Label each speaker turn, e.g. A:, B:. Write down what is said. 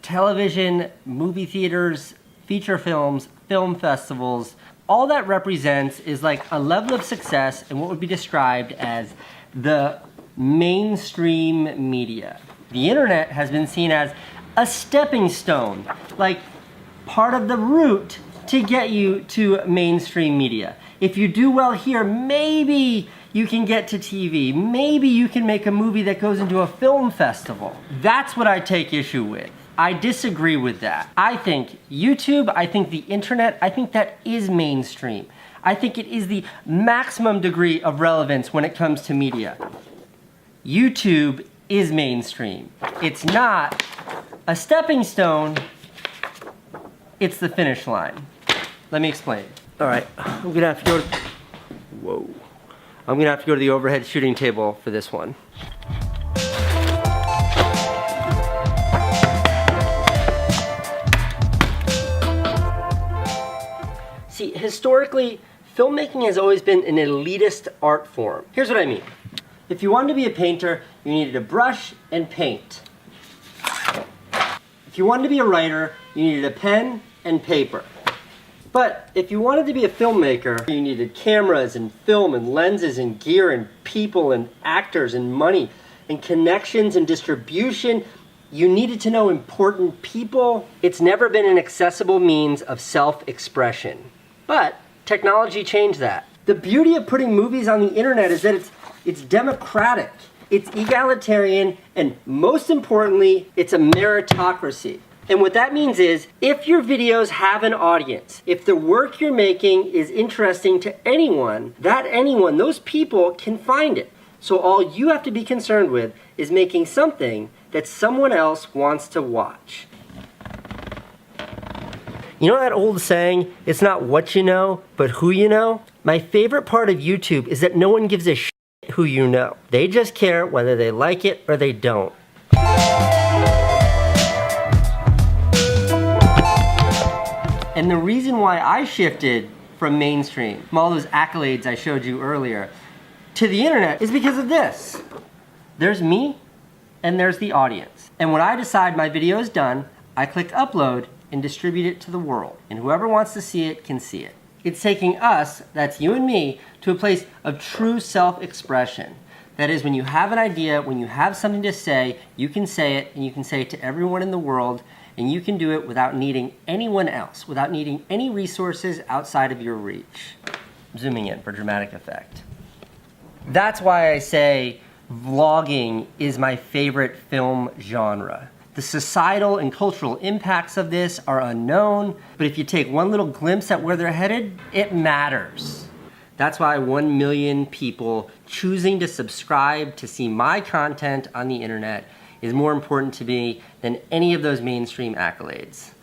A: television, movie theaters, feature films, film festivals, all that represents is like a level of success in what would be described as the mainstream media. The internet has been seen as a stepping stone, like part of the route to get you to mainstream media. If you do well here, maybe you can get to TV. Maybe you can make a movie that goes into a film festival. That's what I take issue with. I disagree with that. I think YouTube, I think the internet, I think that is mainstream. I think it is the maximum degree of relevance when it comes to media. YouTube is mainstream. It's not a stepping stone, it's the finish line. Let me explain. All right, I'm gonna have to go to, whoa. I'm gonna have to go to the overhead shooting table for this one. See, historically, filmmaking has always been an elitist art form. Here's what I mean. If you wanted to be a painter, you needed a brush and paint. If you wanted to be a writer, you needed a pen and paper. But if you wanted to be a filmmaker, you needed cameras and film and lenses and gear and people and actors and money and connections and distribution. You needed to know important people. It's never been an accessible means of self-expression. But technology changed that. The beauty of putting movies on the internet is that it's democratic, it's egalitarian, and most importantly, it's a meritocracy. And what that means is, if your videos have an audience, if the work you're making is interesting to anyone, those people can find it. So all you have to be concerned with is making something that someone else wants to watch. You know that old saying, it's not what you know, but who you know? My favorite part of YouTube is that no one gives a shit who you know. They just care whether they like it or they don't. And the reason why I shifted from mainstream, from all those accolades I showed you earlier, to the internet is because of this. There's me, and there's the audience. And when I decide my video is done, I click upload and distribute it to the world. And whoever wants to see it can see it. It's taking us, that's you and me, to a place of true self-expression. That is, when you have an idea, when you have something to say, you can say it, and you can say it to everyone in the world, and you can do it without needing anyone else, without needing any resources outside of your reach. I'm zooming in for dramatic effect. That's why I say vlogging is my favorite film genre. The societal and cultural impacts of this are unknown, but if you take one little glimpse at where they're headed, it matters. That's why 1 million people choosing to subscribe to see my content on the internet is more important to me than any of those mainstream accolades.